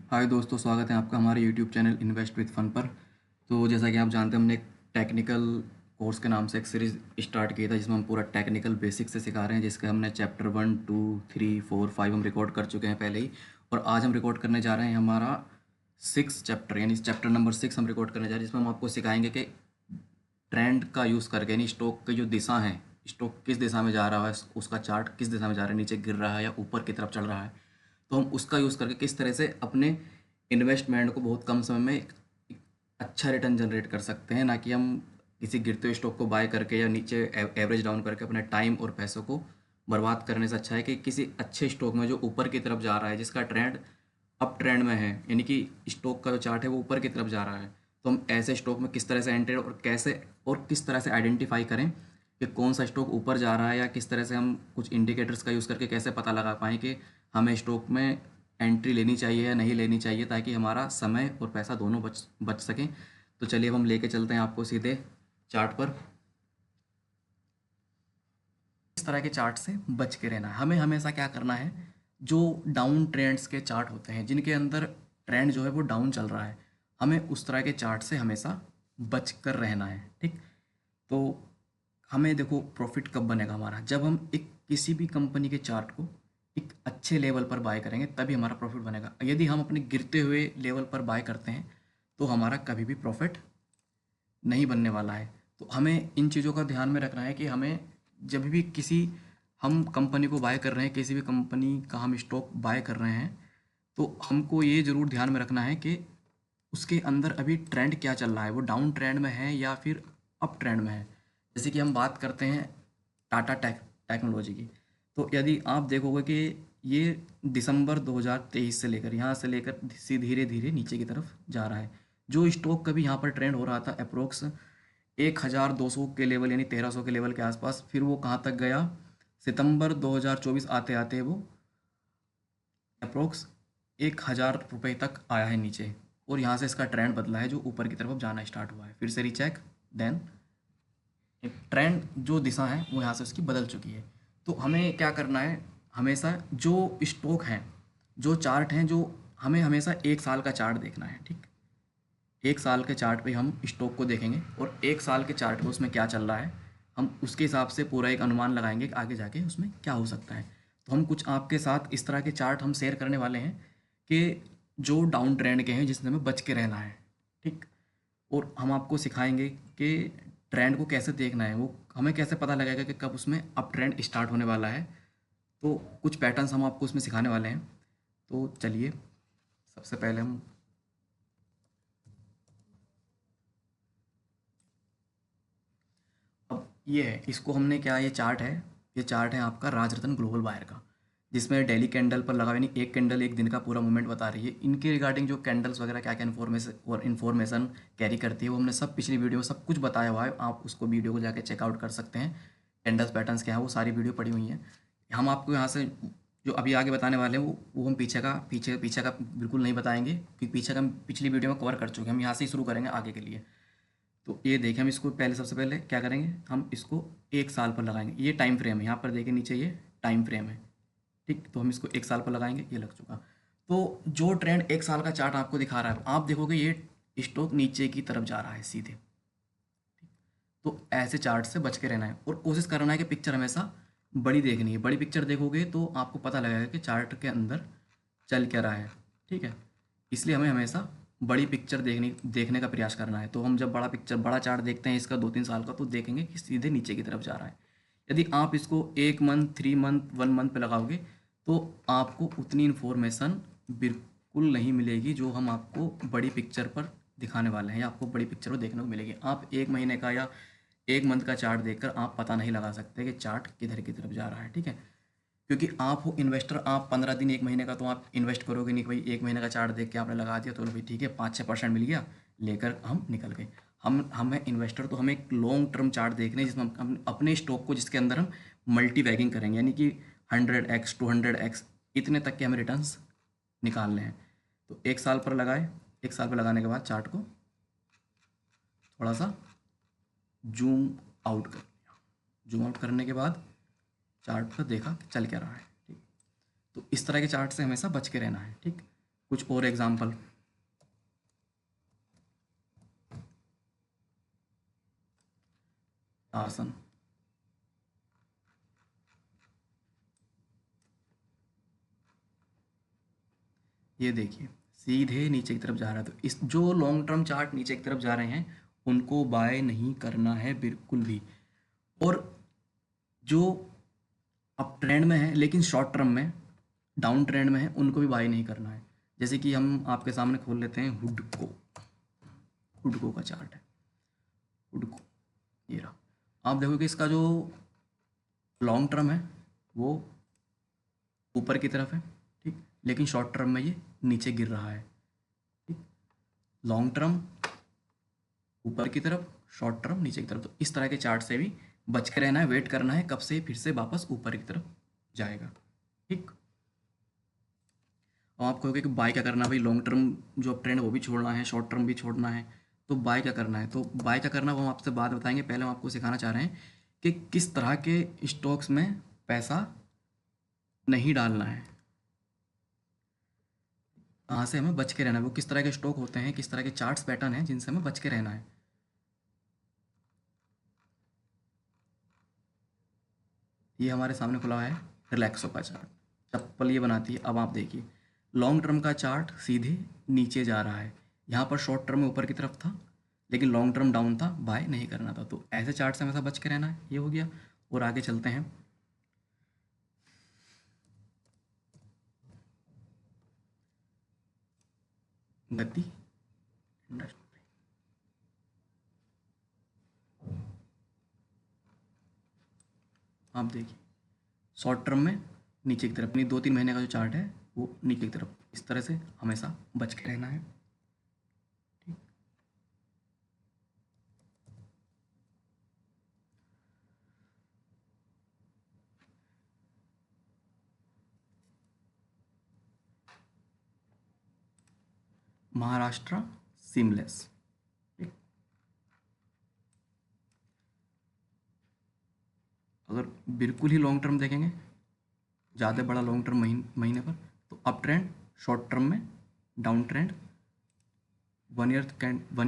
हाय दोस्तों, स्वागत है आपका हमारे YouTube channel invest with fun पर। तो जैसा कि आप जानते हैं, हमने एक टेक्निकल कोर्स के नाम से एक सीरीज़ स्टार्ट किया था जिसमें हम पूरा टेक्निकल बेसिक से सिखा रहे हैं, जिसके हमने चैप्टर 1, 2, 3, 4, 5 हम रिकॉर्ड कर चुके हैं पहले ही। और आज हम रिकॉर्ड करने जा रहे हैं हमारा 6 चैप्टर, यानी चैप्टर नंबर 6 हम रिकॉर्ड करने जा रहे हैं, जिसमें हम आपको सिखाएंगे कि ट्रेंड का यूज़ करके, यानी स्टॉक की जो दिशा है, स्टॉक किस दिशा में जा रहा है, उसका चार्ट किस दिशा में जा रहा है, नीचे गिर रहा है या ऊपर की तरफ चल रहा है, तो हम उसका यूज़ करके किस तरह से अपने इन्वेस्टमेंट को बहुत कम समय में एक अच्छा रिटर्न जनरेट कर सकते हैं। ना कि हम किसी गिरते हुए स्टॉक को बाय करके या नीचे एवरेज डाउन करके अपने टाइम और पैसों को बर्बाद करने से अच्छा है कि किसी अच्छे स्टॉक में जो ऊपर की तरफ जा रहा है, जिसका ट्रेंड अप ट्रेंड में है, यानी कि स्टॉक का जो चार्ट है वो ऊपर की तरफ जा रहा है, तो हम ऐसे स्टॉक में किस तरह से एंटर और कैसे और किस तरह से आइडेंटिफाई करें कि कौन सा स्टॉक ऊपर जा रहा है, या किस तरह से हम कुछ इंडिकेटर्स का यूज़ करके कैसे पता लगा पाएँ कि हमें स्टॉक में एंट्री लेनी चाहिए या नहीं लेनी चाहिए, ताकि हमारा समय और पैसा दोनों बच बच सकें। तो चलिए अब हम लेके चलते हैं आपको सीधे चार्ट पर। इस तरह के चार्ट से बच के रहना है हमें। हमेशा क्या करना है, जो डाउन ट्रेंड्स के चार्ट होते हैं जिनके अंदर ट्रेंड जो है वो डाउन चल रहा है, हमें उस तरह के चार्ट से हमेशा बच कर रहना है। ठीक, तो हमें देखो प्रॉफिट कब बनेगा हमारा, जब हम एक किसी भी कंपनी के चार्ट को एक अच्छे लेवल पर बाय करेंगे, तभी हमारा प्रॉफिट बनेगा। यदि हम अपने गिरते हुए लेवल पर बाय करते हैं तो हमारा कभी भी प्रॉफिट नहीं बनने वाला है। तो हमें इन चीज़ों का ध्यान में रखना है कि हमें जब भी किसी हम कंपनी को बाय कर रहे हैं, किसी भी कंपनी का हम स्टॉक बाय कर रहे हैं, तो हमको ये ज़रूर ध्यान में रखना है कि उसके अंदर अभी ट्रेंड क्या चल रहा है, वो डाउन ट्रेंड में है या फिर अप ट्रेंड में है। जैसे कि हम बात करते हैं टाटा टेक्नोलॉजी की, तो यदि आप देखोगे कि ये दिसंबर 2023 से लेकर यहाँ से लेकर धीरे धीरे नीचे की तरफ जा रहा है। जो स्टॉक कभी यहाँ पर ट्रेंड हो रहा था अप्रोक्स 1200 के लेवल, यानी 1300 के लेवल के आसपास, फिर वो कहाँ तक गया, सितंबर 2024 आते आते वो अप्रोक्स 1000 रुपये तक आया है नीचे। और यहाँ से इसका ट्रेंड बदला है, जो ऊपर की तरफ अब जाना स्टार्ट हुआ है, फिर से रीचेक, देन ट्रेंड जो दिशा है वो यहाँ से उसकी बदल चुकी है। तो हमें क्या करना है, हमेशा जो स्टॉक हैं, जो चार्ट हैं, जो हमें हमेशा 1 साल का चार्ट देखना है। ठीक, 1 साल के चार्ट पे हम स्टॉक को देखेंगे और 1 साल के चार्ट पे उसमें क्या चल रहा है, हम उसके हिसाब से पूरा एक अनुमान लगाएंगे कि आगे जाके उसमें क्या हो सकता है। तो हम कुछ आपके साथ इस तरह के चार्ट हम शेयर करने वाले हैं कि जो डाउन ट्रेंड के हैं, जिसमें हमें बच के रहना है। ठीक, और हम आपको सिखाएंगे कि ट्रेंड को कैसे देखना है, वो हमें कैसे पता लगेगा कि कब उसमें अप ट्रेंड स्टार्ट होने वाला है। तो कुछ पैटर्न्स हम आपको उसमें सिखाने वाले हैं। तो चलिए, सबसे पहले हम अब ये है, इसको हमने क्या, ये चार्ट है, ये चार्ट है आपका राजरत्न ग्लोबल बायर का, जिसमें डेली कैंडल पर लगा हुआ, यानी एक कैंडल एक दिन का पूरा मूवमेंट बता रही है। इनके रिगार्डिंग जो कैंडल्स वगैरह क्या क्या इन्फॉर्मेशन कैरी करती है, वो हमने सब पिछली वीडियो में सब कुछ बताया हुआ है। आप उसको वीडियो को जाके चेकआउट कर सकते हैं। कैंडल्स पैटर्न्स क्या है वो सारी वीडियो पड़ी हुई हैं। हम आपको यहाँ से जो अभी आगे बताने वाले हैं वो हम पीछे का बिल्कुल नहीं बताएंगे, क्योंकि पीछे का हम पिछली वीडियो में कवर कर चुके हैं। हम यहाँ से ही शुरू करेंगे आगे के लिए। तो ये देखिए, हम इसको पहले, सबसे पहले क्या करेंगे, हम इसको 1 साल पर लगाएंगे। ये टाइम फ्रेम है, यहाँ पर देखिए नीचे ये टाइम फ्रेम है। ठीक, तो हम इसको 1 साल पर लगाएंगे, ये लग चुका। तो जो ट्रेंड 1 साल का चार्ट आपको दिखा रहा है, आप देखोगे ये स्टॉक नीचे की तरफ जा रहा है सीधे। तो ऐसे चार्ट से बच के रहना है और कोशिश करना है कि पिक्चर हमेशा बड़ी देखनी है। बड़ी पिक्चर देखोगे तो आपको पता लगेगा कि चार्ट के अंदर चल क्या रहा है। ठीक है, इसलिए हमें हमेशा बड़ी पिक्चर देखने का प्रयास करना है। तो हम जब बड़ा चार्ट देखते हैं इसका 2-3 साल का, तो देखेंगे कि सीधे नीचे की तरफ जा रहा है। यदि आप इसको 1 मंथ, 3 मंथ, 1 मंथ पे लगाओगे, तो आपको उतनी इन्फॉर्मेशन बिल्कुल नहीं मिलेगी जो हम आपको बड़ी पिक्चर पर दिखाने वाले हैं, या आपको बड़ी पिक्चर को देखने को मिलेगी। आप 1 महीने का या 1 मंथ का चार्ट देखकर आप पता नहीं लगा सकते कि चार्ट किधर की तरफ जा रहा है। ठीक है, क्योंकि आप हो इन्वेस्टर, आप 15 दिन, 1 महीने का तो आप इन्वेस्ट करोगे नहीं कि भाई 1 महीने का चार्ट देख के आपने लगा दिया तो भाई ठीक है 5-6% मिल गया, लेकर हम निकल गए। हम हैं इन्वेस्टर, तो हमें एक लॉन्ग टर्म चार्ट देखने, जिसमें हम अपने स्टॉक को, जिसके अंदर हम मल्टी बैगिंग करेंगे, यानी कि 100x 200x इतने तक के हमें रिटर्न्स निकालने हैं। तो 1 साल पर लगाए, 1 साल पर लगाने के बाद चार्ट को थोड़ा सा जूम आउट कर लिया। जूम आउट करने के बाद चार्ट पर देखा कि चल क्या रहा है। ठीक, तो इस तरह के चार्ट से हमेशा बच के रहना है। ठीक, कुछ और एग्जांपल। आसन, ये देखिए सीधे नीचे की तरफ जा रहा है, तो इस जो लॉन्ग टर्म चार्ट नीचे की तरफ जा रहे हैं उनको बाय नहीं करना है बिल्कुल भी। और जो अप ट्रेंड में है लेकिन शॉर्ट टर्म में डाउन ट्रेंड में है उनको भी बाय नहीं करना है। जैसे कि हम आपके सामने खोल लेते हैं हुडको, हुडको का चार्ट है, हुडको ये रहा। आप देखोगे इसका जो लॉन्ग टर्म है वो ऊपर की तरफ है, ठीक, लेकिन शॉर्ट टर्म में ये नीचे गिर रहा है, ठीक। लॉन्ग टर्म ऊपर की तरफ, शॉर्ट टर्म नीचे की तरफ, तो इस तरह के चार्ट से भी बच के रहना है, वेट करना है कब से फिर से वापस ऊपर की तरफ जाएगा, ठीक। और आप कहोगे कि बाय क्या करना है भाई, लॉन्ग टर्म जो ट्रेंड वो भी छोड़ना है, शॉर्ट टर्म भी छोड़ना है, तो बाय क्या करना है? तो बाय क्या करना है वो हम आपसे बाद बताएंगे। पहले हम आपको सिखाना चाह रहे हैं कि किस तरह के स्टॉक्स में पैसा नहीं डालना है, कहाँ से हमें बच के रहना है, वो किस तरह के स्टॉक होते हैं, किस तरह के चार्ट्स पैटर्न हैं जिनसे हमें बच के रहना है। ये हमारे सामने खुला हुआ है रिलैक्सो का चार्ट, चप्पल ये बनाती है। अब आप देखिए लॉन्ग टर्म का चार्ट सीधे नीचे जा रहा है, यहाँ पर शॉर्ट टर्म में ऊपर की तरफ था लेकिन लॉन्ग टर्म डाउन था, बाय नहीं करना था, तो ऐसे चार्ट से हमेशा बच के रहना है। ये हो गया। और आगे चलते हैं। गति इंडस्ट्री, आप देखिए शॉर्ट टर्म में नीचे की तरफ, अपनी 2-3 महीने का जो चार्ट है वो नीचे की तरफ, इस तरह से हमेशा बच के रहना है, ठीक। महाराष्ट्र सीमलेस, ठीक। अगर बिल्कुल ही लॉन्ग टर्म देखेंगे, ज़्यादा बड़ा लॉन्ग टर्म महीने पर, तो अप ट्रेंड, शॉर्ट टर्म में डाउन ट्रेंड, 1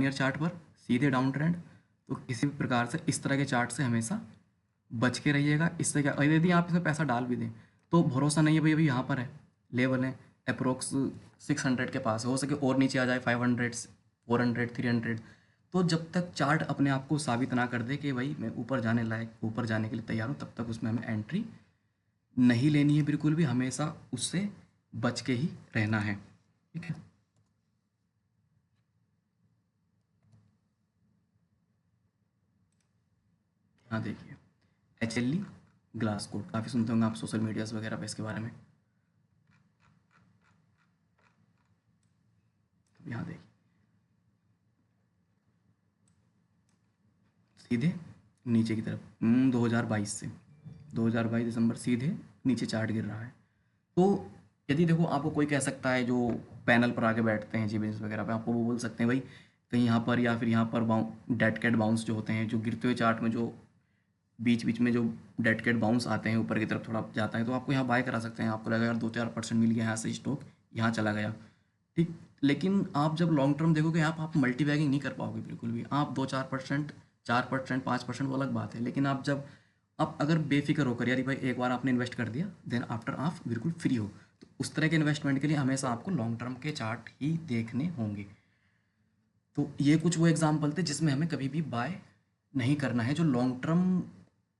ईयर चार्ट पर सीधे डाउन ट्रेंड। तो किसी भी प्रकार से इस तरह के चार्ट से हमेशा बच के रहिएगा। इससे क्या, और यदि आप इसमें पैसा डाल भी दें तो भरोसा नहीं है भाई, अभी यहाँ पर है, लेवल है अप्रोक्स 600 के पास, हो सके और नीचे आ जाए 500, 400, 300। तो जब तक चार्ट अपने आप को साबित ना कर दे कि भाई मैं ऊपर जाने लायक, ऊपर जाने के लिए तैयार हूँ, तब तक उसमें हमें एंट्री नहीं लेनी है बिल्कुल भी, हमेशा उससे बच के ही रहना है, ठीक है। हाँ देखिए HLE ग्लास कोड, काफ़ी सुनते होंगे आप सोशल मीडियाज़ वगैरह पे इसके बारे में। तो यहाँ देखिए सीधे नीचे की तरफ 2022 से 2022 दिसंबर सीधे नीचे चार्ट गिर रहा है। तो यदि देखो आपको कोई कह सकता है, जो पैनल पर आके बैठते हैं जी बिजनेस वगैरह पे, आपको वो बोल सकते हैं भाई कहीं यहाँ पर या फिर यहाँ पर डेड कैट बाउंस जो होते हैं, जो गिरते हुए चार्ट में जो बीच बीच में जो डेड कैट बाउंस आते हैं ऊपर की तरफ थोड़ा जाता है, तो आपको यहाँ बाय करा सकते हैं। आपको लगेगा यार 2-4% मिल गया यहाँ से, स्टॉक यहाँ चला गया, ठीक। लेकिन आप जब लॉन्ग टर्म देखोगे आप मल्टी बैगिंग नहीं कर पाओगे बिल्कुल भी। आप 2-4%, 4%, 5% वो अलग बात है, लेकिन आप जब आप अगर बेफिक्र होकर यार भाई एक बार आपने इन्वेस्ट कर दिया, देन आफ्टर आप बिल्कुल फ्री हो, तो उस तरह के इन्वेस्टमेंट के लिए हमेशा आपको लॉन्ग टर्म के चार्ट ही देखने होंगे। तो ये कुछ वो एग्जाम्पल थे जिसमें हमें कभी भी बाय नहीं करना है, जो लॉन्ग टर्म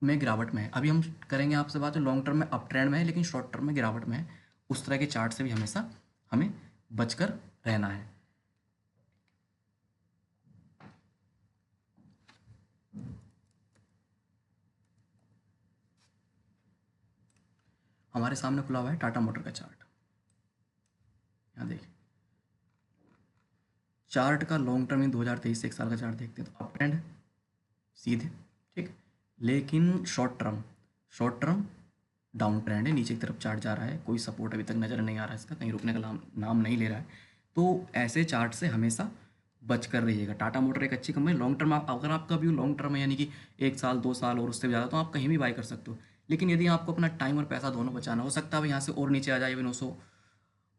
में गिरावट में है। अभी हम करेंगे आपसे बात जो लॉन्ग टर्म में अप ट्रेंड में है लेकिन शॉर्ट टर्म में गिरावट में है, उस तरह के चार्ट से भी हमेशा हमें बचकर रहना है। हमारे सामने खुला हुआ है टाटा मोटर का चार्ट, यहाँ देखिए चार्ट का लॉन्ग टर्म इन 2023 से 1 साल का चार्ट देखते हैं तो अप ट्रेंड सीधे, ठीक। लेकिन शॉर्ट टर्म डाउन ट्रेंड है, नीचे की तरफ चार्ट जा रहा है, कोई सपोर्ट अभी तक नज़र नहीं आ रहा है इसका, कहीं रुकने का नाम नहीं ले रहा है। तो ऐसे चार्ट से हमेशा बच कर रहिएगा। टाटा मोटर एक अच्छी कंपनी, लॉन्ग टर्म आप अगर आपका व्यू लॉन्ग टर्म है यानी कि 1 साल 2 साल और उससे भी ज़्यादा, तो आप कहीं भी बाई कर सकते हो। लेकिन यदि आपको अपना टाइम और पैसा दोनों बचाना, हो सकता है यहाँ से और नीचे आ जाए 900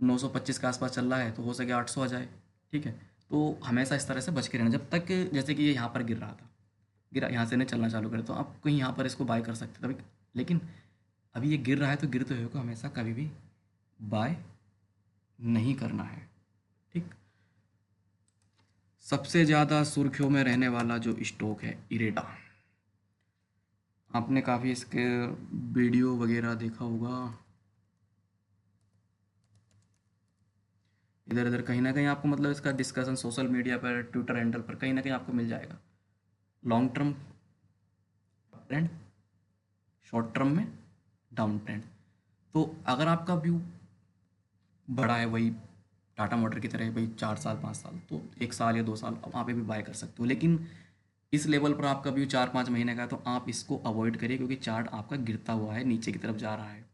925 के आसपास चल रहा है तो हो सके 800 आ जाए, ठीक है। तो हमेशा इस तरह से बच के रहना, जब तक जैसे कि ये यहाँ पर गिर रहा था, गिरा, यहाँ से नहीं चलना चालू करे तो आप कहीं यहाँ पर इसको बाय कर सकते तभी, लेकिन अभी ये गिर रहा है तो गिरते हुए को हमेशा कभी भी बाय नहीं करना है, ठीक। सबसे ज़्यादा सुर्खियों में रहने वाला जो स्टॉक है इरेडा, आपने काफ़ी इसके वीडियो वगैरह देखा होगा, इधर उधर कहीं ना कहीं आपको मतलब इसका डिस्कशन सोशल मीडिया पर, ट्विटर हैंडल पर कहीं ना कहीं आपको मिल जाएगा। Long term trend, short term में डाउन ट्रेंड। तो अगर आपका व्यू बड़ा है, वही टाटा मोटर की तरह भाई 4 साल 5 साल, तो 1 साल या 2 साल वहाँ पे भी बाय कर सकते हो, लेकिन इस लेवल पर आपका व्यू 4-5 महीने का है तो आप इसको अवॉइड करिए, क्योंकि चार्ट आपका गिरता हुआ है, नीचे की तरफ जा रहा है,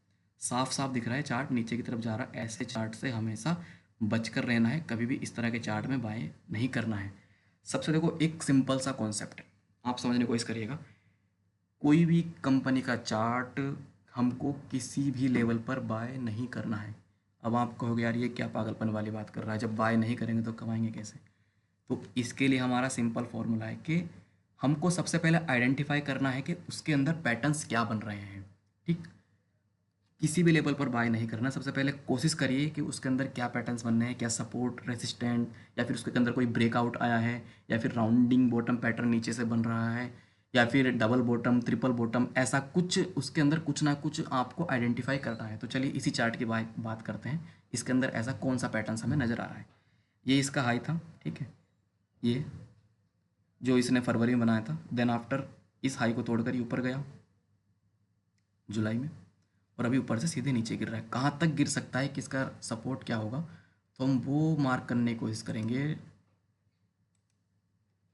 साफ साफ दिख रहा है चार्ट नीचे की तरफ जा रहा है। ऐसे चार्ट से हमेशा बचकर रहना है, कभी भी इस तरह के चार्ट में बाय नहीं करना है। सबसे देखो एक सिंपल सा कॉन्सेप्ट है, आप समझने की कोशिश करिएगा। कोई भी कंपनी का चार्ट हमको किसी भी लेवल पर बाय नहीं करना है। अब आप कहोगे यार ये क्या पागलपन वाली बात कर रहा है, जब बाय नहीं करेंगे तो कमाएंगे कैसे। तो इसके लिए हमारा सिंपल फॉर्मूला है कि हमको सबसे पहले आइडेंटिफाई करना है कि उसके अंदर पैटर्न्स क्या बन रहे हैं, ठीक। किसी भी लेवल पर बाय नहीं करना, सबसे पहले कोशिश करिए कि उसके अंदर क्या पैटर्न्स बनने हैं, क्या सपोर्ट रेसिस्टेंट, या फिर उसके अंदर कोई ब्रेकआउट आया है, या फिर राउंडिंग बॉटम पैटर्न नीचे से बन रहा है, या फिर डबल बॉटम, ट्रिपल बॉटम, ऐसा कुछ उसके अंदर कुछ ना कुछ आपको आइडेंटिफाई करना है। तो चलिए इसी चार्ट की बात करते हैं, इसके अंदर ऐसा कौन सा पैटर्न हमें नज़र आ रहा है। ये इसका हाई था, ठीक है, ये जो इसने फरवरी में बनाया था, देन आफ्टर इस हाई को तोड़कर ये ऊपर गया जुलाई में, और अभी ऊपर से सीधे नीचे गिर रहा है। कहाँ तक गिर सकता है, किसका सपोर्ट क्या होगा, तो हम वो मार्क करने की कोशिश करेंगे।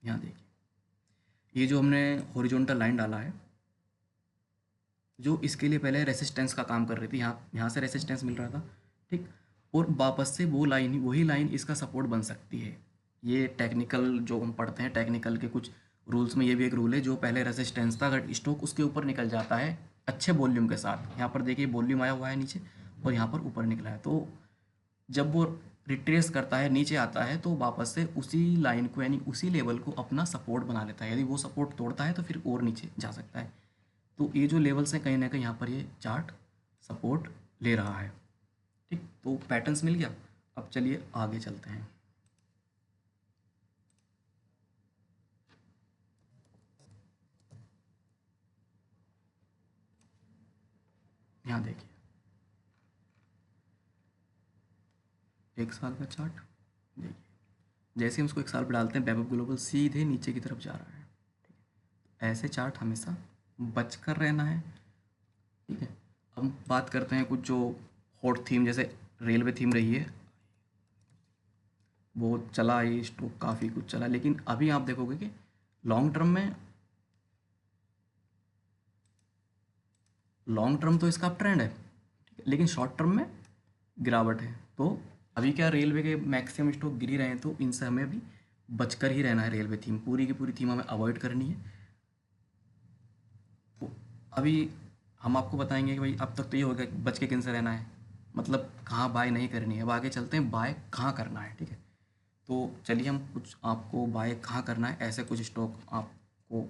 यहाँ देखिए, ये जो हमने हॉरिजॉन्टल लाइन डाला है, जो इसके लिए पहले रेसिस्टेंस का काम कर रही थी, यहाँ से रेसिस्टेंस मिल रहा था, ठीक, और वापस से वो लाइन, वही लाइन इसका सपोर्ट बन सकती है। ये टेक्निकल जो हम पढ़ते हैं, टेक्निकल के कुछ रूल्स में ये भी एक रूल है, जो पहले रेसिस्टेंस था, अगर स्टॉक उसके ऊपर निकल जाता है अच्छे वॉल्यूम के साथ, यहाँ पर देखिए वॉल्यूम आया हुआ है नीचे और यहाँ पर ऊपर निकला है, तो जब वो रिट्रेस करता है नीचे आता है तो वापस से उसी लाइन को, यानी उसी लेवल को अपना सपोर्ट बना लेता है। यदि वो सपोर्ट तोड़ता है तो फिर और नीचे जा सकता है। तो ये जो लेवल्स हैं कहीं ना कहीं यहाँ पर ये चार्ट सपोर्ट ले रहा है, ठीक। तो पैटर्न्स मिल गया, अब चलिए आगे चलते हैं। यहाँ देखिए 1 साल का चार्ट देखिए, जैसे हम उसको 1 साल पर डालते हैं वैभव ग्लोबल सीधे नीचे की तरफ जा रहा है। ऐसे चार्ट हमेशा बचकर रहना है, ठीक है। अब बात करते हैं कुछ जो हॉट थीम, जैसे रेलवे थीम रही है, वो चला, ये स्टॉक काफ़ी कुछ चला, लेकिन अभी आप देखोगे कि लॉन्ग टर्म में, लॉन्ग टर्म तो इसका ट्रेंड है, ठीक है, लेकिन शॉर्ट टर्म में गिरावट है। तो अभी क्या रेलवे के मैक्सिमम स्टॉक गिर ही रहे हैं, तो इनसे हमें अभी बचकर ही रहना है। रेलवे थीम पूरी की पूरी थीम हमें अवॉइड करनी है। तो अभी हम आपको बताएंगे कि भाई अब तक तो ये हो गया कि बच के किन से रहना है, मतलब कहाँ बाय नहीं करनी है। अब आगे चलते हैं बाय कहाँ करना है, ठीक है। तो चलिए हम कुछ आपको बाय कहाँ करना है ऐसे कुछ स्टॉक आपको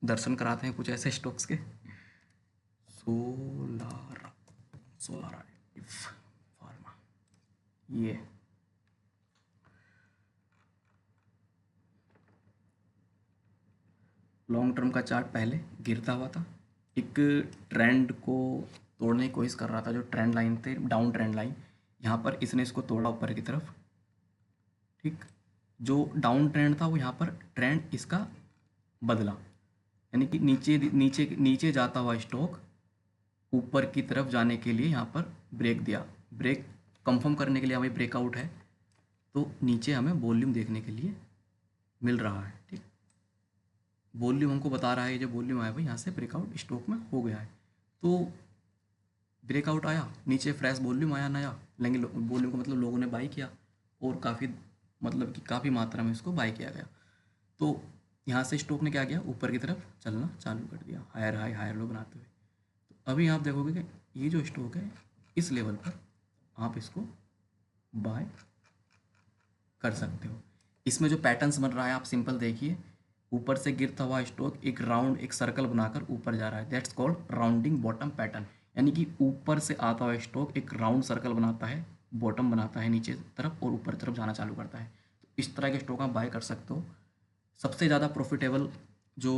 दर्शन कराते हैं, कुछ ऐसे स्टॉक्स के। सोलार, सोलार फार्मा, ये लॉन्ग टर्म का चार्ट पहले गिरता हुआ था, एक ट्रेंड को तोड़ने की कोशिश कर रहा था, जो ट्रेंड लाइन थे, डाउन ट्रेंड लाइन, यहाँ पर इसने इसको तोड़ा ऊपर की तरफ, ठीक। जो डाउन ट्रेंड था वो यहाँ पर ट्रेंड इसका बदला, यानी कि नीचे नीचे नीचे जाता हुआ स्टॉक ऊपर की तरफ जाने के लिए यहाँ पर ब्रेक दिया, ब्रेक कंफर्म करने के लिए हमें ब्रेकआउट है, तो नीचे हमें वॉल्यूम देखने के लिए मिल रहा है, ठीक। वॉल्यूम हमको बता रहा है, ये जो वॉल्यूम आया भाई यहाँ से ब्रेकआउट स्टॉक में हो गया है, तो ब्रेकआउट आया नीचे, फ्रेश वॉल्यूम आया नया, लेकिन वॉल्यूम का मतलब लोगों ने बाई किया, और काफ़ी मतलब कि काफ़ी मात्रा में इसको बाई किया गया, तो यहाँ से स्टॉक ने क्या किया, ऊपर की तरफ चलना चालू कर दिया, हायर हाई हायर लो बनाते हुए। तो अभी आप देखोगे कि ये जो स्टॉक है इस लेवल पर आप इसको बाय कर सकते हो। इसमें जो पैटर्न्स बन रहा है आप सिंपल देखिए, ऊपर से गिरता हुआ स्टॉक एक राउंड एक सर्कल बनाकर ऊपर जा रहा है, that's called rounding bottom pattern. यानी कि ऊपर से आता हुआ स्टॉक एक राउंड सर्कल बनाता है, बॉटम बनाता है नीचे तरफ और ऊपर तरफ जाना चालू करता है। तो इस तरह के स्टॉक आप बाय कर सकते हो। सबसे ज़्यादा प्रॉफिटेबल जो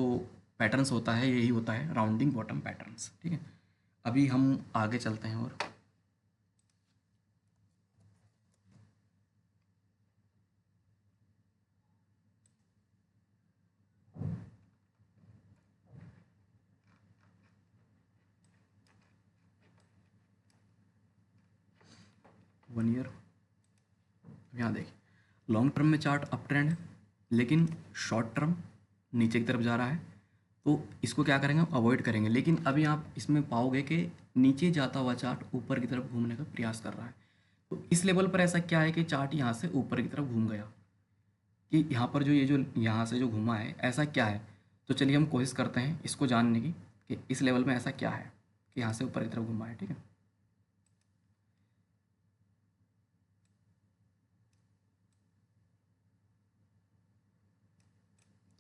पैटर्न्स होता है यही होता है राउंडिंग बॉटम पैटर्न्स। ठीक है, अभी हम आगे चलते हैं और 1 ईयर। यहाँ देखिए लॉन्ग टर्म में चार्ट अप ट्रेंड है, लेकिन शॉर्ट टर्म नीचे की तरफ जा रहा है, तो इसको क्या करेंगे, हम अवॉइड करेंगे। लेकिन अभी आप इसमें पाओगे कि नीचे जाता हुआ चार्ट ऊपर की तरफ घूमने का प्रयास कर रहा है। तो इस लेवल पर ऐसा क्या है कि चार्ट यहाँ से ऊपर की तरफ घूम गया, कि यहाँ पर जो ये जो यहाँ से जो घूमा है ऐसा क्या है। तो चलिए हम कोशिश करते हैं इसको जानने की कि इस लेवल में ऐसा क्या है कि यहाँ से ऊपर की तरफ घूमा है। ठीक है,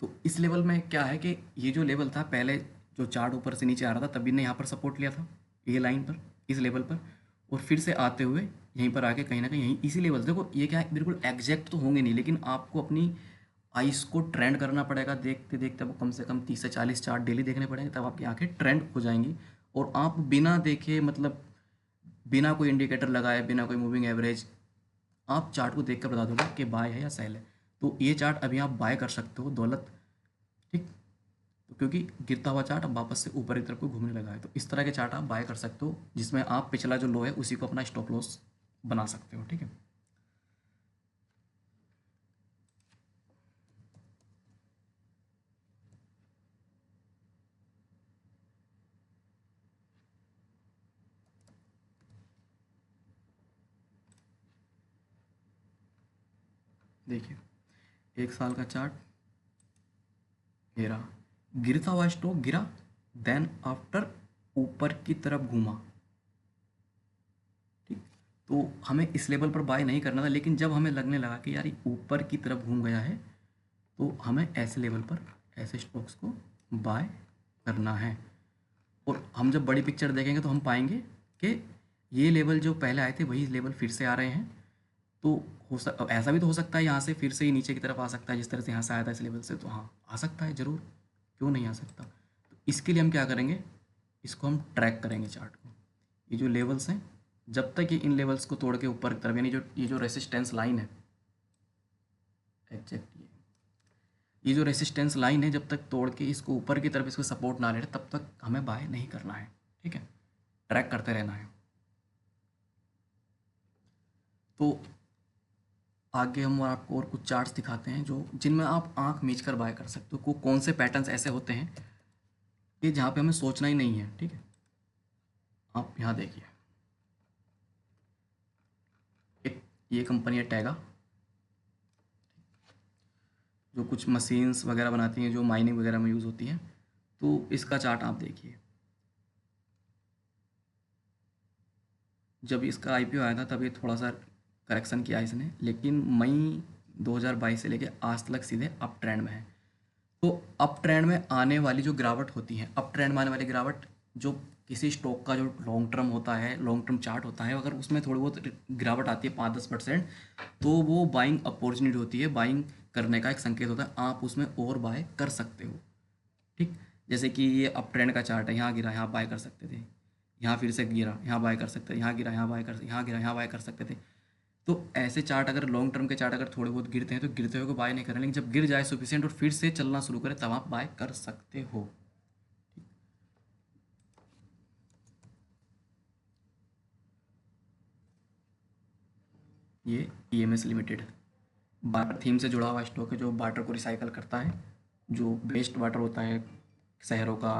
तो इस लेवल में क्या है कि ये जो लेवल था पहले, जो चार्ट ऊपर से नीचे आ रहा था तभी ने यहाँ पर सपोर्ट लिया था, ये लाइन पर, इस लेवल पर, और फिर से आते हुए यहीं पर आके कहीं ना कहीं यहीं इसी लेवल से, देखो ये क्या है बिल्कुल एग्जैक्ट तो होंगे नहीं, लेकिन आपको अपनी आइस को ट्रेंड करना पड़ेगा, देखते देखते आपको कम से कम 30 से 40 चार्ट डेली देखने पड़ेंगे, तब आपकी आंखें ट्रेंड हो जाएंगी। और आप बिना देखे, मतलब बिना कोई इंडिकेटर लगाए, बिना कोई मूविंग एवरेज, आप चार्ट को देख कर बता दोगे कि बाय है या सेल है। तो ये चार्ट अभी आप बाय कर सकते हो दौलत। ठीक, तो क्योंकि गिरता हुआ चार्ट अब वापस से ऊपर की तरफ को घूमने लगा है, तो इस तरह के चार्ट आप बाय कर सकते हो जिसमें आप पिछला जो लो है उसी को अपना स्टॉप लॉस बना सकते हो। ठीक है, देखिए 1 साल का चार्ट, गिरा, गिरता हुआ स्टॉक गिरा, देन आफ्टर ऊपर की तरफ घूमा। ठीक, तो हमें इस लेवल पर बाय नहीं करना था, लेकिन जब हमें लगने लगा कि यार ये ऊपर की तरफ घूम गया है, तो हमें ऐसे लेवल पर ऐसे स्टॉक्स को बाय करना है। और हम जब बड़ी पिक्चर देखेंगे तो हम पाएंगे कि ये लेवल जो पहले आए थे वही लेवल फिर से आ रहे हैं। तो ऐसा भी तो हो सकता है यहाँ से फिर से ही नीचे की तरफ आ सकता है, जिस तरह से यहाँ से आया था इस लेवल से, तो हाँ आ सकता है ज़रूर, क्यों नहीं आ सकता। तो इसके लिए हम क्या करेंगे, इसको हम ट्रैक करेंगे चार्ट को। ये जो लेवल्स हैं, जब तक ये इन लेवल्स को तोड़ के ऊपर की तरफ, यानी जो ये जो रेसिस्टेंस लाइन है, एग्जैक्ट ये जो रेसिस्टेंस लाइन है, जब तक तोड़ के इसको ऊपर की तरफ इसको सपोर्ट ना ले रहे तब तक हमें बाय नहीं करना है। ठीक है, ट्रैक करते रहना है। तो आगे हम आपको और कुछ चार्ट्स दिखाते हैं जो जिनमें आप आंख मीच कर बाय कर सकते हो। कौन से पैटर्न्स ऐसे होते हैं कि जहाँ पे हमें सोचना ही नहीं है। ठीक है, आप यहाँ देखिए, एक ये कंपनी है टैगा, जो कुछ मशीन्स वगैरह बनाती हैं जो माइनिंग वगैरह में यूज़ होती हैं। तो इसका चार्ट आप देखिए, जब इसका आईपीओ आया था तब ये थोड़ा सा करेक्शन किया इसने, लेकिन मई 2022 से लेके आज तक सीधे अप ट्रेंड में है। तो अप ट्रेंड में आने वाली जो गिरावट होती है, अप ट्रेंड में आने वाली गिरावट, जो किसी स्टॉक का जो लॉन्ग टर्म होता है, लॉन्ग टर्म चार्ट होता है, अगर उसमें थोड़ी बहुत गिरावट आती है 5-10%, तो वो बाइंग अपॉर्चुनिटी होती है, बाइंग करने का एक संकेत होता है, आप उसमें ओवर बाय कर सकते हो। ठीक, जैसे कि ये अप ट्रेंड का चार्ट है, यहाँ गिरा यहाँ बाय कर सकते थे, यहाँ फिर से गिरा यहाँ बाय कर सकते थे, यहाँ गिरा यहाँ बाय कर, यहाँ गिरा यहाँ बाय कर सकते थे। तो ऐसे चार्ट, अगर लॉन्ग टर्म के चार्ट अगर थोड़े बहुत गिरते हैं तो गिरते हुए को बाय नहीं करें, लेकिन जब गिर जाए सुफिशियंट और फिर से चलना शुरू करे तब आप बाय कर सकते हो। ये ईएमएस लिमिटेड वाटर थीम से जुड़ा हुआ स्टॉक है, जो वाटर को रिसाइकल करता है, जो वेस्ट वाटर होता है शहरों का।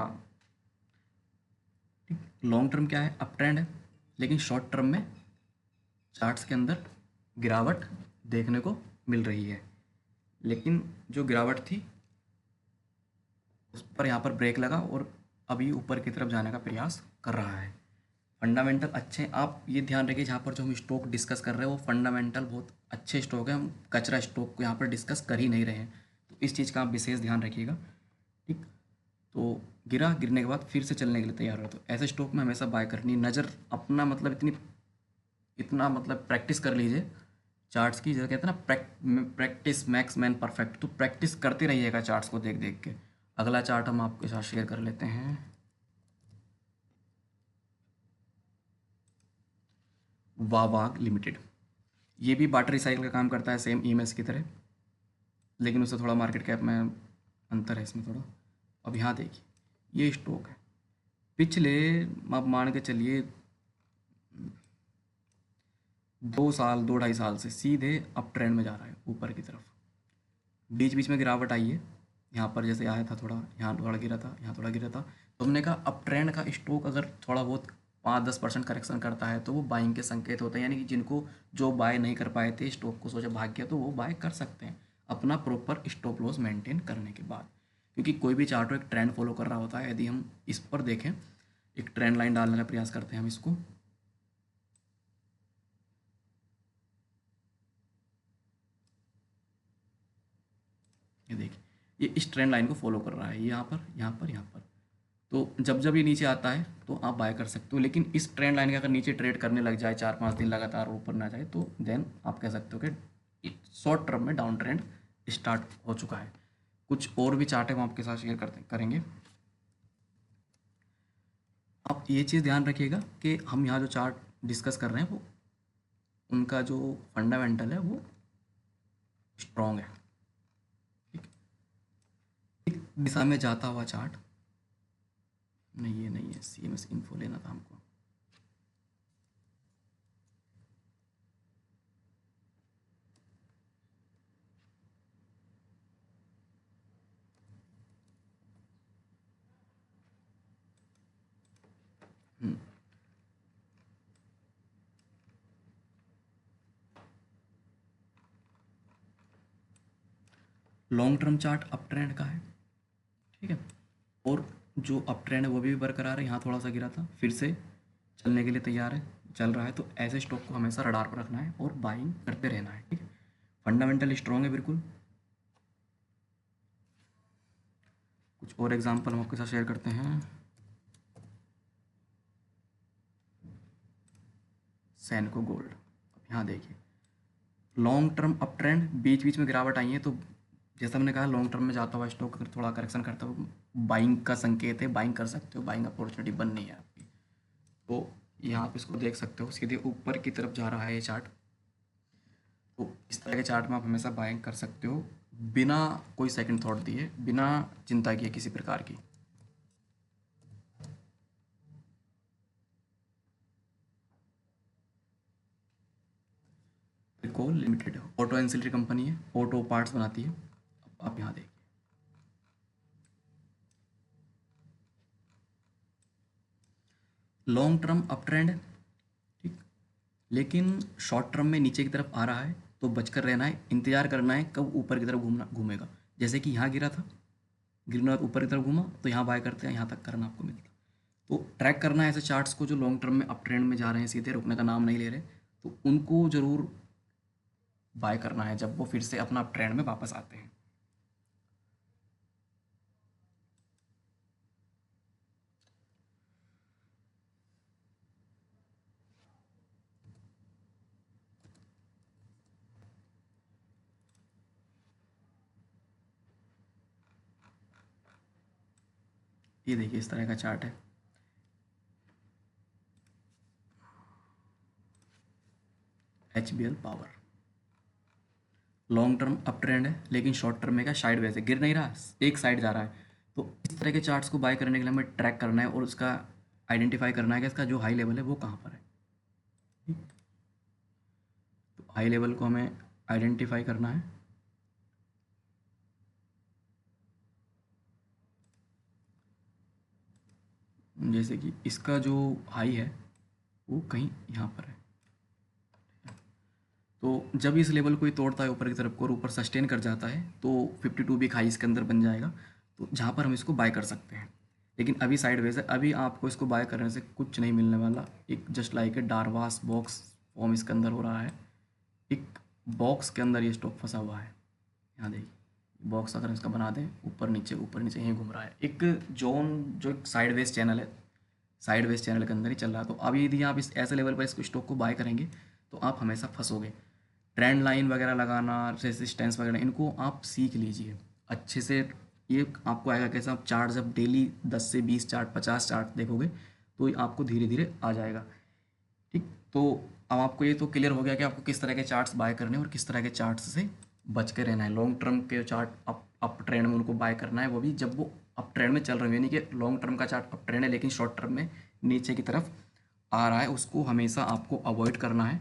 ठीक, लॉन्ग टर्म क्या है, अप ट्रेंड है, लेकिन शॉर्ट टर्म में चार्ट्स के अंदर गिरावट देखने को मिल रही है। लेकिन जो गिरावट थी उस पर यहाँ पर ब्रेक लगा और अभी ऊपर की तरफ जाने का प्रयास कर रहा है। फंडामेंटल अच्छे हैं। आप ये ध्यान रखिए जहाँ पर जो हम स्टॉक डिस्कस कर रहे हैं वो फंडामेंटल बहुत अच्छे स्टॉक है, हम कचरा स्टॉक को यहाँ पर डिस्कस कर ही नहीं रहे हैं। तो इस चीज़ का आप विशेष ध्यान रखिएगा। ठीक। तो गिरने के बाद फिर से चलने के लिए तैयार हो, तो ऐसे स्टॉक में हमेशा बाय करनी, नज़र अपना मतलब इतना मतलब प्रैक्टिस कर लीजिए चार्ट्स की, जैसे कहते हैं ना प्रैक्टिस मैक्स मैन परफेक्ट, तो प्रैक्टिस करते रहिएगा चार्ट्स को देख देख के। अगला चार्ट हम आपके साथ शेयर कर लेते हैं। वावाग लिमिटेड, ये भी बाटर रिसाइकिल का काम करता है सेम ईएमएस की तरह, लेकिन उससे थोड़ा मार्केट कैप में अंतर है इसमें थोड़ा। अब यहाँ देखिए ये स्टॉक है, पिछले आप मान के चलिए 2 साल 2 ढाई साल से सीधे अप ट्रेंड में जा रहा है ऊपर की तरफ। बीच बीच में गिरावट आई है, यहाँ पर जैसे आया था थोड़ा, यहाँ थोड़ा गिरा था, यहाँ थोड़ा गिरा था, तो हमने कहा अप ट्रेंड का स्टॉक अगर थोड़ा बहुत 5-10% करेक्शन करता है तो वो बाइंग के संकेत होते हैं, यानी कि जिनको जो बाय नहीं कर पाए थे स्टॉक को सोचा भाग गया तो वो बाय कर सकते हैं अपना प्रॉपर स्टॉप लॉस मेंटेन करने के बाद। क्योंकि कोई भी चार्ट एक ट्रेंड फॉलो कर रहा होता है। यदि हम इस पर देखें, एक ट्रेंड लाइन डालने का प्रयास करते हैं हम इसको, ये देखिए ये इस ट्रेंड लाइन को फॉलो कर रहा है, यहाँ पर यहाँ पर यहाँ पर। तो जब जब ये नीचे आता है तो आप बाय कर सकते हो, लेकिन इस ट्रेंड लाइन के अगर नीचे ट्रेड करने लग जाए 4-5 दिन लगातार ऊपर ना जाए तो देन आप कह सकते हो कि शॉर्ट टर्म में डाउन ट्रेंड स्टार्ट हो चुका है। कुछ और भी चार्ट है हम आपके साथ शेयर करेंगे। आप ये चीज़ ध्यान रखिएगा कि हम यहाँ जो चार्ट डिस्कस कर रहे हैं वो उनका जो फंडामेंटल है वो स्ट्रॉन्ग है। ठीक, एक दिशा में जाता हुआ चार्ट नहीं, ये नहीं है, CMS इन्फो लेना था हमको। Long term chart up trend का है, ठीक है, और जो अप ट्रेंड है वो भी बरकरार है। यहाँ थोड़ा सा गिरा था, फिर से चलने के लिए तैयार है, चल रहा है। तो ऐसे स्टॉक को हमेशा रडार पर रखना है और बाइंग करते रहना है। ठीक है, फंडामेंटल स्ट्रॉन्ग है बिल्कुल। कुछ और एग्जांपल हम आपके साथ शेयर करते हैं। सैनको गोल्ड, अब यहाँ देखिए लॉन्ग टर्म अप ट्रेंड, बीच बीच में गिरावट आई है, तो जैसा मैंने कहा लॉन्ग टर्म में जाता हुआ स्टॉक अगर थोड़ा करेक्शन करता हो बाइंग का संकेत है, बाइंग कर सकते हो, बाइंग अपॉर्चुनिटी बननी है आपकी। तो यहाँ आप इसको देख सकते हो, सीधे ऊपर की तरफ जा रहा है ये चार्ट। तो इस तरह के चार्ट में आप हमेशा बाइंग कर सकते हो बिना कोई सेकंड थॉट दिए, बिना चिंता किए किसी प्रकार की। Recall limited auto ancillary company है, ऑटो पार्ट्स बनाती है। अब आप यहाँ देखिए लॉन्ग टर्म अप ट्रेंड है, ठीक, लेकिन शॉर्ट टर्म में नीचे की तरफ आ रहा है, तो बचकर रहना है, इंतजार करना है कब ऊपर की तरफ घूमेगा। जैसे कि यहाँ गिरा था, गिरने बाद ऊपर की तरफ घूमा तो यहाँ बाय करते हैं, यहाँ तक करना आपको मिलता। तो ट्रैक करना है ऐसे चार्ट्स को जो लॉन्ग टर्म में अप ट्रेंड में जा रहे हैं, सीधे रुकने का नाम नहीं ले रहे, तो उनको ज़रूर बाय करना है जब वो फिर से अपना अप ट्रेंड में वापस आते हैं। ये देखिए इस तरह का चार्ट है, HBL power long term up trend है, लेकिन शॉर्ट टर्म में क्या साइड वैसे गिर नहीं रहा, एक साइड जा रहा है। तो इस तरह के चार्ट्स को बाय करने के लिए हमें ट्रैक करना है और उसका आइडेंटिफाई करना है कि इसका जो हाई लेवल है वो कहाँ पर है। ठीक? तो हाई लेवल को हमें आइडेंटिफाई करना है। जैसे कि इसका जो हाई है वो कहीं यहाँ पर है। तो जब इस लेवल को ये तोड़ता है ऊपर की तरफ को और ऊपर सस्टेन कर जाता है तो 52 भी एक हाई इसके अंदर बन जाएगा, तो जहाँ पर हम इसको बाय कर सकते हैं। लेकिन अभी साइडवेज है, अभी आपको इसको बाय करने से कुछ नहीं मिलने वाला। एक just like a drawers box form इसके अंदर हो रहा है, एक बॉक्स के अंदर ये स्टॉक फंसा हुआ है। यहाँ देखिए बॉक्स अगर इसका बना दें, ऊपर नीचे यहीं घूम रहा है। एक जोन जो एक साइडवेज चैनल है, साइडवेज चैनल के अंदर ही चल रहा है। तो अभी यदि आप इस ऐसे लेवल पर इसको स्टॉक को बाय करेंगे तो आप हमेशा फंसोगे। ट्रेंड लाइन वगैरह लगाना, रेजिस्टेंस वगैरह, इनको आप सीख लीजिए अच्छे से। ये आपको आएगा कैसा, आप चार्ट जब डेली 10 से 20 चार्ट 50 चार्ट देखोगे तो ये आपको धीरे धीरे आ जाएगा। ठीक, तो अब आपको ये तो क्लियर हो गया कि आपको किस तरह के चार्ट्स बाय करने हैं और किस तरह के चार्ट्स से बच के रहना है। लॉन्ग टर्म के चार्ट अप ट्रेंड में उनको बाय करना है, वो भी जब वो अप ट्रेंड में चल रहे हैं, यानी कि लॉन्ग टर्म का चार्ट अप ट्रेंड है लेकिन शॉर्ट टर्म में नीचे की तरफ आ रहा है, उसको हमेशा आपको अवॉइड करना है,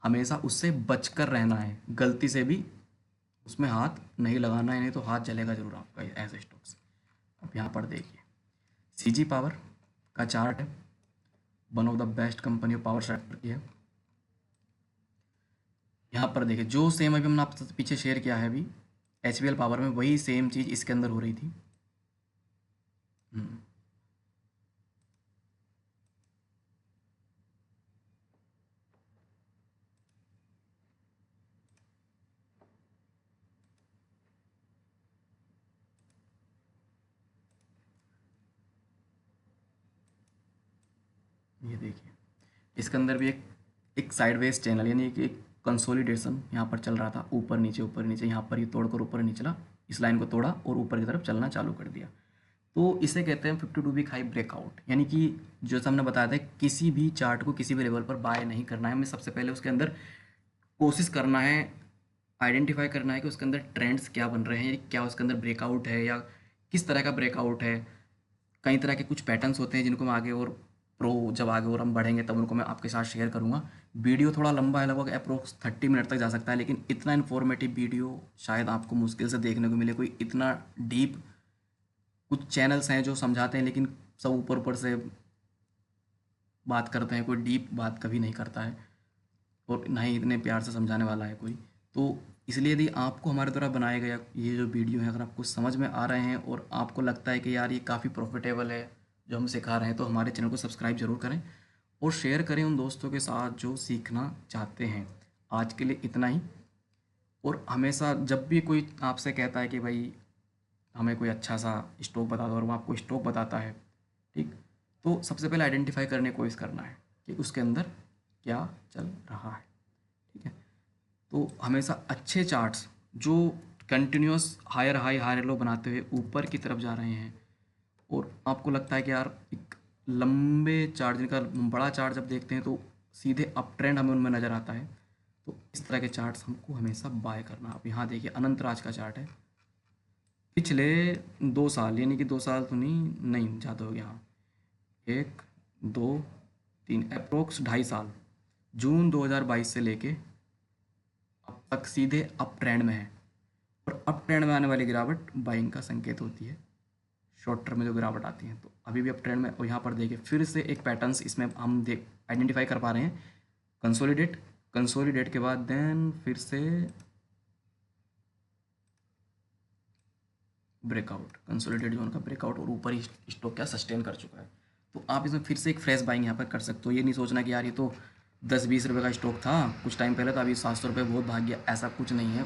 हमेशा उससे बचकर रहना है। गलती से भी उसमें हाथ नहीं लगाना है, नहीं तो हाथ जलेगा जरूर आपका ऐसे स्टॉक से। अब यहाँ पर देखिए सीजी पावर का चार्ट है, one of the best company of power sector की है। यहाँ पर देखिए जो सेम अभी हमने आपसे पीछे शेयर किया है अभी एचबीएल पावर में, वही सेम चीज़ इसके अंदर हो रही थी। हम्म, ये देखिए इसके अंदर भी एक साइडवेज चैनल, यानी कि एक कंसोलिडेशन यहाँ पर चल रहा था, ऊपर नीचे यहाँ पर ये तोड़कर ऊपर नहीं चला, इस लाइन को तोड़ा और ऊपर की तरफ चलना चालू कर दिया। तो इसे कहते हैं 52 वीक हाई ब्रेकआउट। यानी कि जो हमने बताया था किसी भी चार्ट को किसी भी लेवल पर बाय नहीं करना है, हमें सबसे पहले उसके अंदर कोशिश करना है, आइडेंटिफाई करना है कि उसके अंदर ट्रेंड्स क्या बन रहे हैं, क्या उसके अंदर ब्रेकआउट है या किस तरह का ब्रेकआउट है। कई तरह के कुछ पैटर्न्स होते हैं जिनको मैं आगे और जब आगे और हम बढ़ेंगे तब उनको मैं आपके साथ शेयर करूँगा। वीडियो थोड़ा लंबा है, लगभग अप्रोक्स 30 मिनट तक जा सकता है, लेकिन इतना इन्फॉर्मेटिव वीडियो शायद आपको मुश्किल से देखने को मिले। कोई इतना डीप, कुछ चैनल्स हैं जो समझाते हैं लेकिन सब ऊपर ऊपर से बात करते हैं, कोई डीप बात कभी नहीं करता है और ना ही इतने प्यार से समझाने वाला है कोई। तो इसलिए यदि आपको हमारे द्वारा बनाए गए ये जो वीडियो है अगर आपको समझ में आ रहे हैं और आपको लगता है कि यार ये काफ़ी प्रॉफिटेबल है जो हम सिखा रहे हैं, तो हमारे चैनल को सब्सक्राइब जरूर करें और शेयर करें उन दोस्तों के साथ जो सीखना चाहते हैं। आज के लिए इतना ही। और हमेशा जब भी कोई आपसे कहता है कि भाई हमें कोई अच्छा सा स्टॉक बता दो और वो आपको स्टॉक बताता है, ठीक, तो सबसे पहले आइडेंटिफाई करने की कोशिश करना है कि उसके अंदर क्या चल रहा है। ठीक है, तो हमेशा अच्छे चार्ट्स जो कंटिन्यूस हायर लो बनाते हुए ऊपर की तरफ जा रहे हैं और आपको लगता है कि यार एक लंबे चार्ट, जिनका बड़ा चार्ट जब देखते हैं तो सीधे अप ट्रेंड हमें उनमें नज़र आता है, तो इस तरह के चार्ट्स हमको हमेशा बाय करना। आप यहाँ देखिए अनंत राज का चार्ट है, पिछले 2 साल, यानी कि 2 साल तो नहीं ज़्यादा हो गया, हाँ 1 2 3 अप्रोक्स 2.5 साल, जून 2022 से लेके अब तक सीधे अप ट्रेंड में है। और अप ट्रेंड में आने वाली गिरावट बाइंग का संकेत होती है, शॉर्ट टर्म में जो गिरावट आती है। तो अभी भी अप ट्रेंड में, और यहाँ पर देखिए फिर से एक पैटर्न्स इसमें हम देख आइडेंटिफाई कर पा रहे हैं। कंसोलिडेट के बाद देन फिर से ब्रेकआउट, कंसोलिडेट जोन का ब्रेकआउट और ऊपर ही स्टॉक क्या सस्टेन कर चुका है। तो आप इसमें फिर से एक फ्रेश बाइंग यहाँ पर कर सकते हो। ये नहीं सोचना कि यार ये तो 10-20 रुपये का स्टॉक था कुछ टाइम पहले, तो अभी 700 रुपये बहुत भाग गया, ऐसा कुछ नहीं है।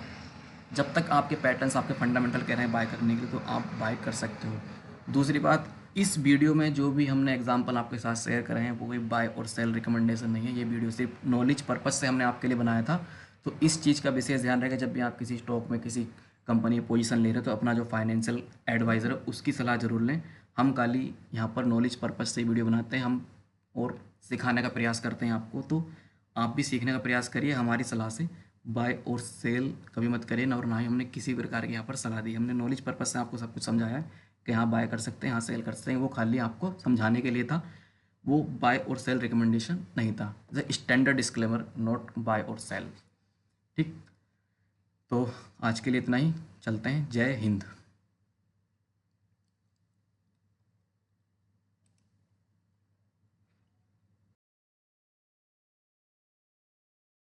जब तक आपके पैटर्न्स, आपके फंडामेंटल कह रहे हैं बाय करने के लिए, तो आप बाय कर सकते हो। दूसरी बात, इस वीडियो में जो भी हमने एग्जांपल आपके साथ शेयर करे हैं वो कोई बाय और सेल रिकमेंडेशन नहीं है। ये वीडियो सिर्फ नॉलेज पर्पज से हमने आपके लिए बनाया था। तो इस चीज़ का विशेष ध्यान रहेगा जब भी आप किसी स्टॉक में किसी कंपनी पोजीशन ले रहे हो तो अपना जो फाइनेंशियल एडवाइज़र है उसकी सलाह जरूर लें। हम खाली यहाँ पर नॉलेज पर्पज से वीडियो बनाते हैं हम और सिखाने का प्रयास करते हैं आपको। तो आप भी सीखने का प्रयास करिए हमारी सलाह से। बाय और सेल कभी मत करिए, और ना ही हमने किसी प्रकार की यहाँ पर सलाह दी। हमने नॉलेज पर्पज से आपको सब कुछ समझाया है कि यहाँ बाय कर सकते हैं, यहाँ सेल कर सकते हैं, वो खाली आपको समझाने के लिए था। वो बाय और सेल रिकमेंडेशन नहीं था, स्टैंडर्ड डिस्क्लेमर, नॉट बाय और सेल। ठीक, तो आज के लिए इतना ही, चलते हैं, जय हिंद।